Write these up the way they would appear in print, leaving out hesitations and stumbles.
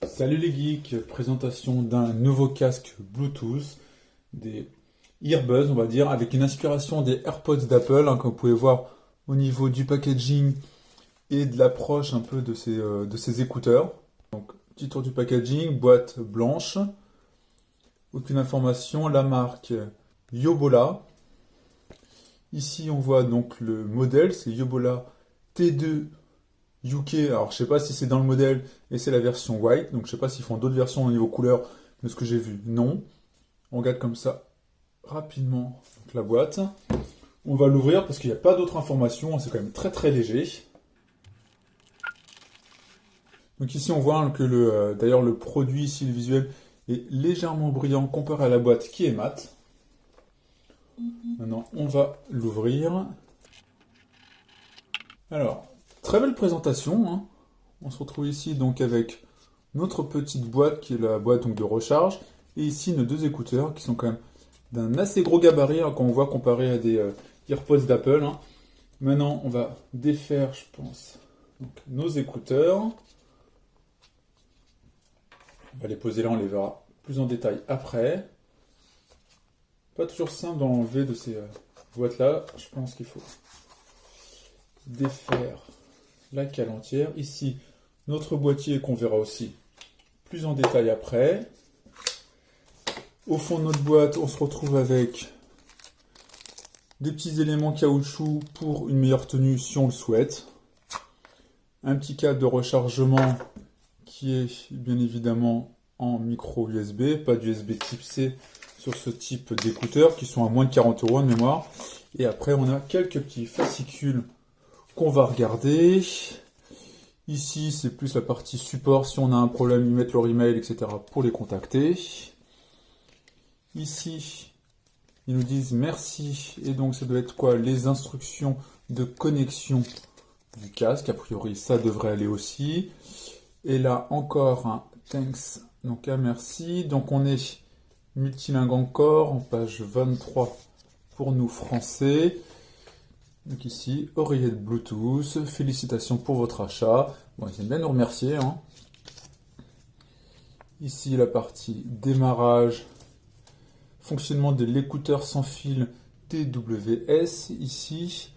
Salut les geeks, présentation d'un nouveau casque Bluetooth, des earbuds on va dire, avec une inspiration des AirPods d'Apple, comme vous pouvez voir au niveau du packaging et de l'approche un peu de ces écouteurs. Donc petit tour du packaging, boîte blanche, aucune information, la marque Yobola. Ici on voit donc le modèle, c'est Yobola T2 UK, alors je sais pas si c'est dans le modèle et c'est la version white, donc je sais pas s'ils font d'autres versions au niveau couleur, mais ce que j'ai vu, non. On regarde comme ça rapidement donc, la boîte. On va l'ouvrir parce qu'il n'y a pas d'autres informations, c'est quand même très très léger. Donc ici on voit que d'ailleurs le produit ici, le visuel, est légèrement brillant comparé à la boîte qui est mate. Maintenant on va l'ouvrir. Alors, très belle présentation, hein. On se retrouve ici donc avec notre petite boîte qui est la boîte donc, de recharge. Et ici nos deux écouteurs qui sont quand même d'un assez gros gabarit quand on voit comparé à des AirPods d'Apple, hein. Maintenant on va défaire, je pense, donc, nos écouteurs. On va les poser là, on les verra plus en détail après. Pas toujours simple d'enlever de ces boîtes là. Je pense qu'il faut défaire la cale entière. Ici, notre boîtier qu'on verra aussi plus en détail après. Au fond de notre boîte, on se retrouve avec des petits éléments caoutchouc pour une meilleure tenue si on le souhaite. Un petit câble de rechargement qui est bien évidemment en micro USB, pas d'USB type C sur ce type d'écouteurs qui sont à moins de 40 € de mémoire. Et après, on a quelques petits fascicules qu'on va regarder. Ici, c'est plus la partie support. Si on a un problème, ils mettent leur email, etc. pour les contacter. Ici, ils nous disent merci. Et donc, ça doit être quoi? Les instructions de connexion du casque. A priori, ça devrait aller aussi. Et là, encore un thanks. Donc, un merci. Donc, on est multilingue encore en page 23 pour nous français. Donc ici, oreillette Bluetooth, félicitations pour votre achat. Bon, ils aiment bien nous remercier, hein. Ici, la partie démarrage, fonctionnement de l'écouteur sans fil TWS. Ici,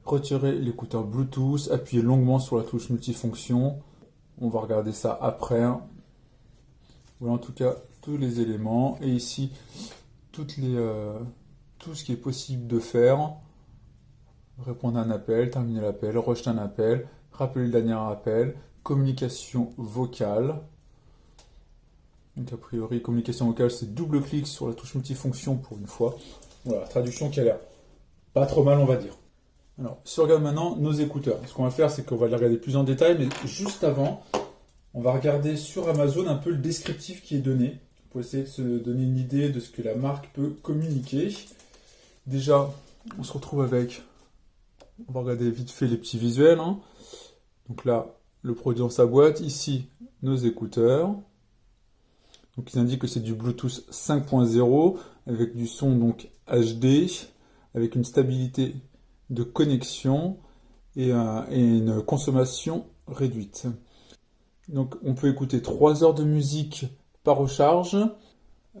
retirer l'écouteur Bluetooth, appuyez longuement sur la touche multifonction. On va regarder ça après, hein. Voilà en tout cas tous les éléments. Et ici, tout ce qui est possible de faire. Répondre à un appel, terminer l'appel, rejeter un appel, rappeler le dernier appel, communication vocale. Donc a priori, communication vocale, c'est double-clic sur la touche multifonction pour une fois. Voilà, traduction qui a l'air pas trop mal, on va dire. Alors, si on regarde maintenant nos écouteurs, ce qu'on va faire, c'est qu'on va les regarder plus en détail, mais juste avant, on va regarder sur Amazon un peu le descriptif qui est donné, pour essayer de se donner une idée de ce que la marque peut communiquer. Déjà, on se retrouve avec... On va regarder vite fait les petits visuels, hein. Donc là, le produit dans sa boîte. Ici, nos écouteurs. Donc ils indiquent que c'est du Bluetooth 5.0 avec du son donc HD, avec une stabilité de connexion et une consommation réduite. Donc on peut écouter 3 heures de musique par recharge.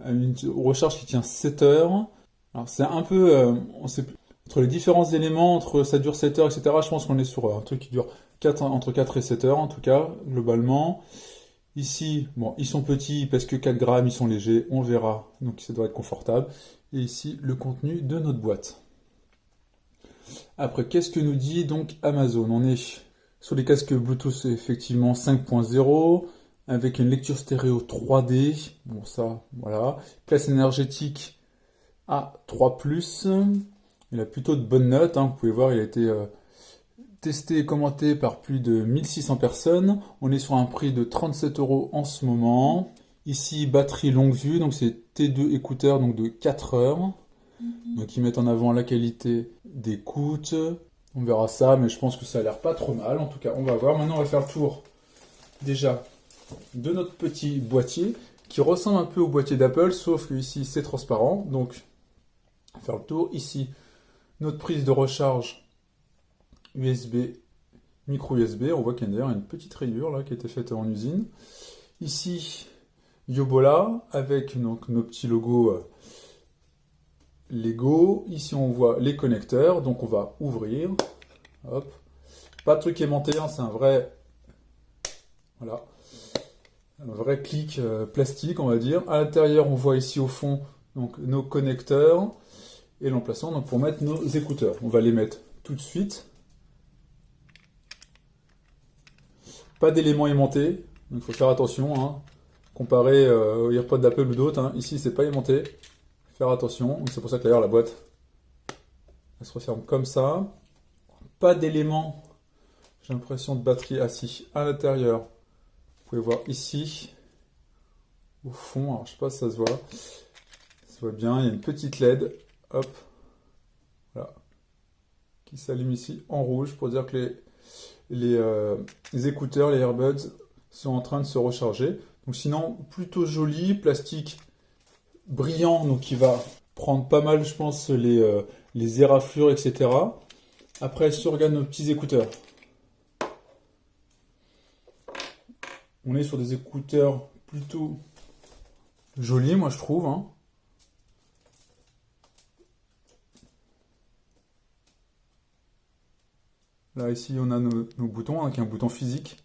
Une recharge qui tient 7 heures. Alors c'est un peu... on sait plus. Entre les différents éléments, entre ça dure 7 heures, etc., je pense qu'on est sur un truc qui dure entre 4 et 7 heures, en tout cas, globalement. Ici, bon, ils sont petits parce que 4 grammes, ils sont légers, on verra, donc ça doit être confortable. Et ici, le contenu de notre boîte. Après, qu'est-ce que nous dit donc Amazon? On est sur les casques Bluetooth, effectivement, 5.0, avec une lecture stéréo 3D. Bon, ça, voilà. Classe énergétique A3+. Il a plutôt de bonnes notes, hein. Vous pouvez voir, il a été testé et commenté par plus de 1600 personnes. On est sur un prix de 37 € en ce moment. Ici, batterie longue vue, donc c'est T2 écouteurs donc de 4 heures. Donc ils mettent en avant la qualité d'écoute. On verra ça, mais je pense que ça a l'air pas trop mal. En tout cas, on va voir. Maintenant, on va faire le tour déjà de notre petit boîtier qui ressemble un peu au boîtier d'Apple, sauf que ici c'est transparent. Donc, on va faire le tour. Ici, notre prise de recharge USB, micro USB. On voit qu'il y a d'ailleurs une petite rayure là qui a été faite en usine. Ici, Yobola, avec donc, nos petits logos Lego. Ici, on voit les connecteurs, donc on va ouvrir. Hop. Pas de truc aimanté, hein, c'est un vrai, voilà, un vrai clic plastique, on va dire. À l'intérieur, on voit ici au fond donc, nos connecteurs et l'emplacement donc, pour mettre nos écouteurs. On va les mettre tout de suite. Pas d'éléments aimantés, donc il faut faire attention, hein. Comparé aux AirPods d'Apple ou d'autres, hein. Ici c'est pas aimanté, faire attention, c'est pour ça que d'ailleurs la boîte elle se referme comme ça. Pas d'éléments, j'ai l'impression de batterie assis à l'intérieur. Vous pouvez voir ici, au fond, alors je sais pas si ça se voit, ça se voit bien, il y a une petite LED, hop, voilà, qui s'allume ici en rouge pour dire que les écouteurs, les earbuds sont en train de se recharger. Donc sinon, plutôt joli, plastique brillant, donc qui va prendre pas mal, je pense, les éraflures, etc. Après, si on regarde nos petits écouteurs, on est sur des écouteurs plutôt jolis, moi je trouve, hein. Là, ici, on a nos boutons, hein, qui est un bouton physique.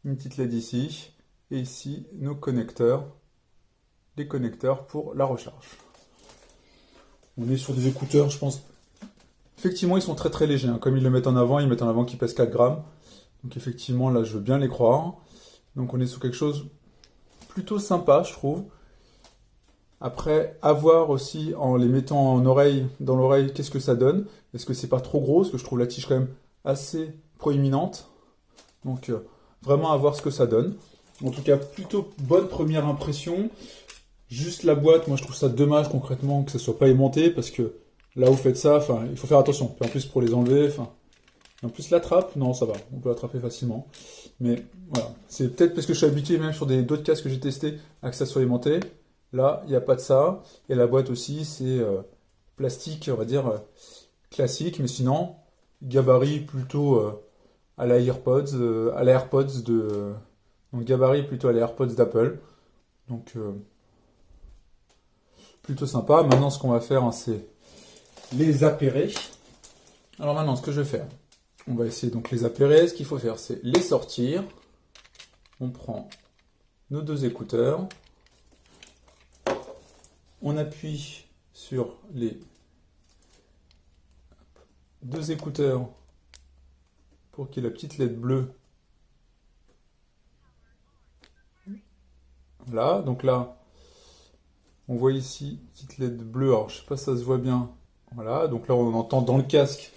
Une petite LED ici. Et ici, nos connecteurs. Les connecteurs pour la recharge. On est sur des écouteurs, je pense. Effectivement, ils sont très très légers, hein. Comme ils le mettent en avant, ils mettent en avant qu'ils pèsent 4 grammes. Donc effectivement, là, je veux bien les croire. Donc on est sur quelque chose plutôt sympa, je trouve. Après, à voir aussi en les mettant en oreille, dans l'oreille, qu'est-ce que ça donne. Est-ce que c'est pas trop gros? Parce que je trouve la tige quand même assez proéminente. Donc vraiment à voir ce que ça donne. En tout cas, plutôt bonne première impression. Juste la boîte, moi je trouve ça dommage concrètement que ça soit pas aimanté parce que là où vous faites ça, enfin, il faut faire attention. Puis en plus pour les enlever, enfin, en plus la trappe, non ça va, on peut l'attraper facilement. Mais voilà, c'est peut-être parce que je suis habitué même sur d'autres casques que j'ai testés à que ça soit aimanté. Là, il n'y a pas de ça. Et la boîte aussi, c'est plastique, on va dire classique, mais sinon gabarit plutôt à la AirPods, donc gabarit plutôt à la AirPods d'Apple. Donc plutôt sympa. Maintenant, ce qu'on va faire, hein, c'est les appairer. Alors maintenant, ce que je vais faire, on va essayer donc les appairer. Ce qu'il faut faire, c'est les sortir. On prend nos deux écouteurs. On appuie sur les deux écouteurs pour qu'il y ait la petite LED bleue. Là, donc là, on voit ici, petite LED bleue, alors je sais pas si ça se voit bien. Voilà, donc là on entend dans le casque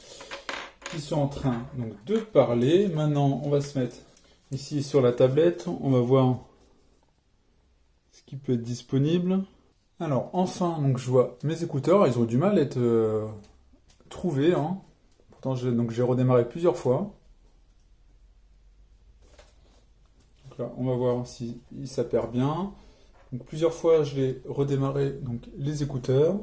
qu'ils sont en train donc, de parler. Maintenant, on va se mettre ici sur la tablette, on va voir ce qui peut être disponible. Alors enfin, donc je vois mes écouteurs, ils ont du mal à être trouvés, hein. Pourtant j'ai redémarré plusieurs fois. Donc là, on va voir si ça perd bien. Donc plusieurs fois, je vais redémarrer donc les écouteurs.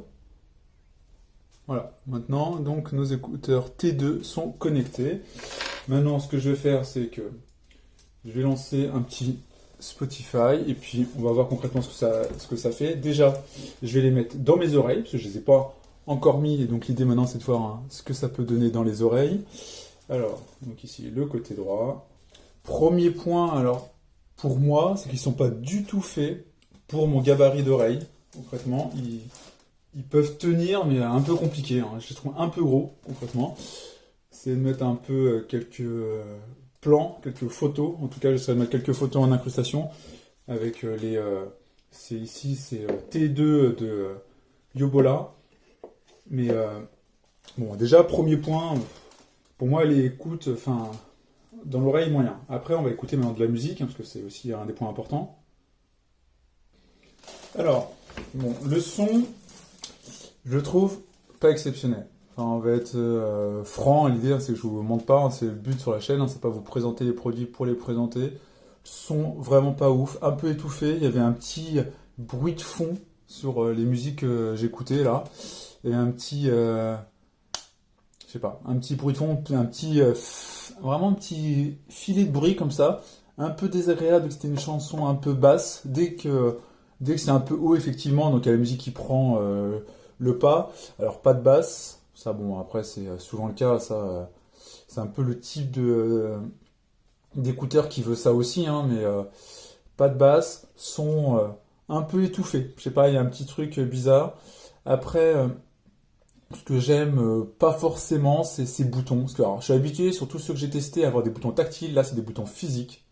Voilà. Maintenant, donc nos écouteurs T2 sont connectés. Maintenant, ce que je vais faire, c'est que je vais lancer un petit Spotify et puis on va voir concrètement ce que ça fait. Déjà, je vais les mettre dans mes oreilles parce que je les ai pas encore mis et donc l'idée maintenant c'est de voir hein, ce que ça peut donner dans les oreilles. Alors, donc ici le côté droit. Premier point, alors pour moi, c'est qu'ils sont pas du tout faits pour mon gabarit d'oreille. Concrètement, ils peuvent tenir, mais un peu compliqué, hein. Je les trouve un peu gros, concrètement. C'est de mettre un peu quelques plans, quelques photos. En tout cas, j'essaierai de mettre quelques photos en incrustation avec c'est ici, c'est T2 de Yobola. Mais bon, déjà, premier point, pour moi, elle écoute, enfin, dans l'oreille moyen. Après, on va écouter maintenant de la musique, hein, parce que c'est aussi un des points importants. Alors, bon, le son, je le trouve pas exceptionnel. Enfin, on va être franc, l'idée c'est que je vous montre pas, hein, c'est le but sur la chaîne, hein, c'est pas vous présenter les produits pour les présenter. Son vraiment pas ouf, un peu étouffé, il y avait un petit bruit de fond sur les musiques que j'écoutais là. Il y avait un petit, je sais pas, un petit bruit de fond, vraiment un petit filet de bruit comme ça, un peu désagréable, que c'était une chanson un peu basse. Dès que c'est un peu haut, effectivement, donc il y a la musique qui prend le pas. Alors pas de basse, ça bon, après c'est souvent le cas, ça c'est un peu le type d'écouteur qui veut ça aussi, hein, mais pas de basse, son un peu étouffé. Je sais pas, il y a un petit truc bizarre. Après, ce que j'aime pas forcément, c'est ces boutons. Parce que alors, je suis habitué, sur tous ceux que j'ai testés, à avoir des boutons tactiles. Là, c'est des boutons physiques.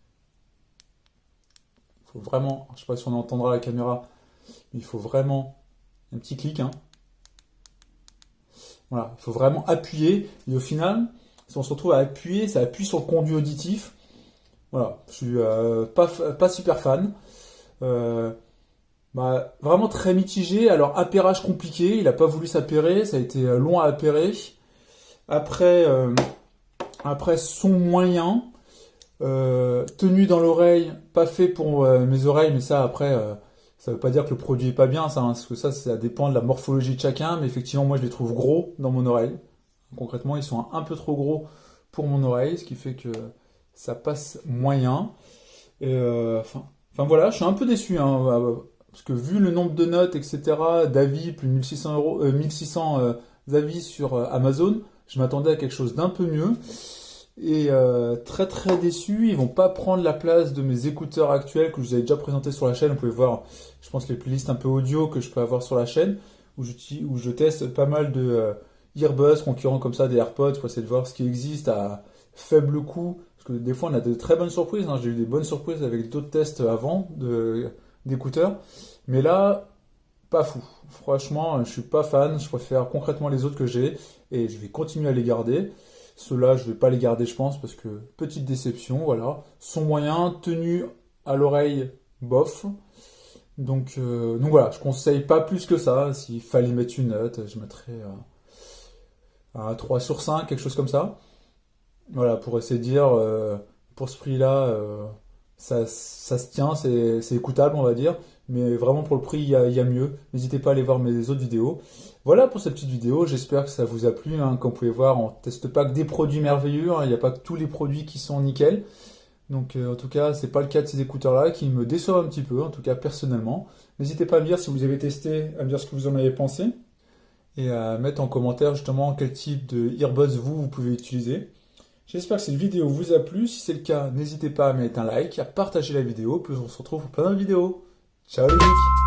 Il faut vraiment, je sais pas si on entendra à la caméra, mais il faut vraiment un petit clic, hein. Voilà, il faut vraiment appuyer. Et au final, si on se retrouve à appuyer, ça appuie sur le conduit auditif. Voilà, je suis pas super fan. Euh, vraiment très mitigé. Alors, appairage compliqué, il n'a pas voulu s'appairer, ça a été long à appairer. Après, son moyen, tenu dans l'oreille, pas fait pour mes oreilles, mais ça après, ça veut pas dire que le produit est pas bien, ça, hein, parce que ça dépend de la morphologie de chacun, mais effectivement, moi je les trouve gros dans mon oreille. Concrètement, ils sont un peu trop gros pour mon oreille, ce qui fait que ça passe moyen. Et, enfin voilà, je suis un peu déçu, hein, parce que vu le nombre de notes, etc., d'avis, plus de 1600 euros, 1600 avis sur Amazon, je m'attendais à quelque chose d'un peu mieux. Et très très déçu, ils vont pas prendre la place de mes écouteurs actuels que je vous avais déjà présentés sur la chaîne. Vous pouvez voir, je pense, les playlists un peu audio que je peux avoir sur la chaîne, où je teste pas mal de earbuds concurrents comme ça, des AirPods, pour essayer de voir ce qui existe à faible coût. Parce que des fois, on a de très bonnes surprises, hein. J'ai eu des bonnes surprises avec d'autres tests avant d'écouteurs. Mais là, pas fou. Franchement, je suis pas fan. Je préfère concrètement les autres que j'ai et je vais continuer à les garder. Ceux-là, je vais pas les garder, je pense, parce que petite déception, voilà. Son moyen, tenu à l'oreille, bof. Donc voilà, je conseille pas plus que ça. S'il fallait mettre une note, je mettrais un 3 sur 5, quelque chose comme ça. Voilà, pour essayer de dire, pour ce prix-là, ça se tient, c'est écoutable, on va dire. Mais vraiment, pour le prix, il y a mieux. N'hésitez pas à aller voir mes autres vidéos. Voilà pour cette petite vidéo. J'espère que ça vous a plu, hein. Comme vous pouvez voir, on teste pas que des produits merveilleux, hein. Il n'y a pas que tous les produits qui sont nickel. Donc, en tout cas, c'est pas le cas de ces écouteurs-là qui me déçoivent un petit peu, en tout cas personnellement. N'hésitez pas à me dire si vous avez testé, à me dire ce que vous en avez pensé. Et à mettre en commentaire justement quel type de earbuds vous pouvez utiliser. J'espère que cette vidéo vous a plu. Si c'est le cas, n'hésitez pas à mettre un like, à partager la vidéo. Puis on se retrouve pour plein de vidéos. Ciao les geeks!